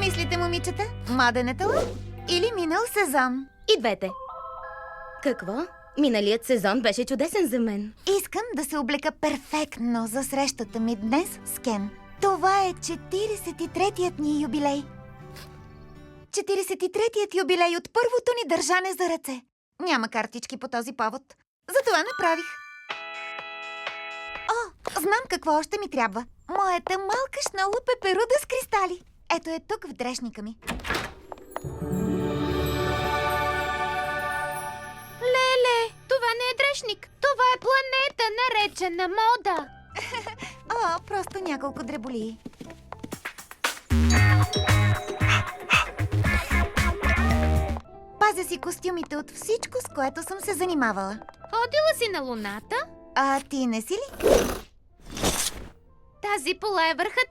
мислите, момичета? Моден еталон или минал сезон? И двете. Какво? Миналият сезон беше чудесен за мен. Искам да се облека перфектно за срещата ми днес с Кен. Това е 43-тият ни юбилей. 43-тият юбилей от първото ни държане за ръце. Няма картички по този повод. Затова направих. О, знам какво още ми трябва. Моята малка шнала пеперуда с кристали. Ето е тук в дрешника ми. Леле, това не е дрешник. Това е планета, наречена мода. О, просто няколко дреболии. Пазя си костюмите от всичко, с което съм се занимавала. Ходила си на Луната? А ти не си ли? Тази пола е върхът.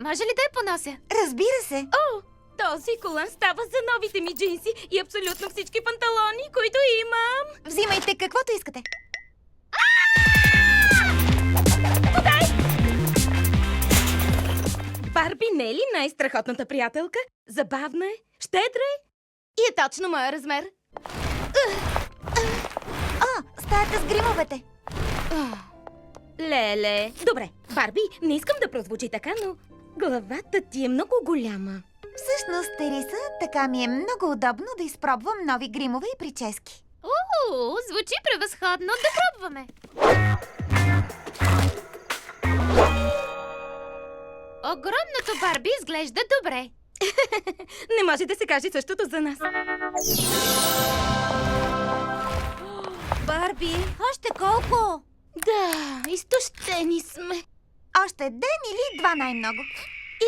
Може ли да я понося? Разбира се. О, този колан става за новите ми джинси и абсолютно всички панталони, които имам. Взимайте каквото искате. Барби не е ли най-страхотната приятелка? Забавна е, щедра е и е точно моя размер. О, стаята с гримовете. Леле. Добре, Барби, не искам да прозвучи така, но главата ти е много голяма. Всъщност, Териса, така ми е много удобно да изпробвам нови гримове и прически. Звучи превъзходно. Да пробваме. Огромното Барби изглежда добре. Не може да се каже същото за нас. Барби, Още колко? да, изтощени сме. Още ден или два най-много.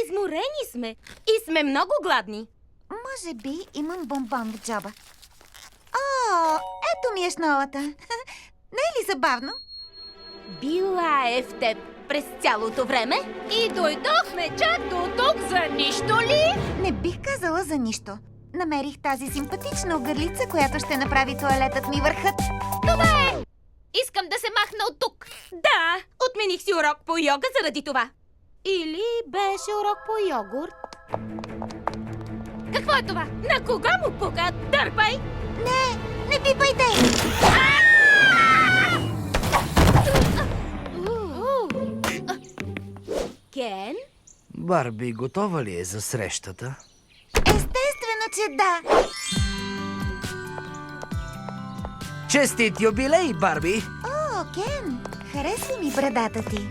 Изморени сме и сме много гладни. Може би имам бомбон в джоба. О, ето ми е шнолата. Не е ли забавно? Била е в теб през цялото време. И дойдохме чак до тук за нищо ли? Не бих казала за нищо. Намерих тази симпатична огърлица, която ще направи тоалетът ми върхът. Искам да се махна от тук. Да, отмених си урок по йога заради това. Или беше урок по йогурт? Какво е това? На кога му пука? Дърпай! Не пипайте! Кен? Барби, готова ли е за срещата? Естествено, че да! Честит юбилей, Барби! О, Кен, харесва ми брадата ти.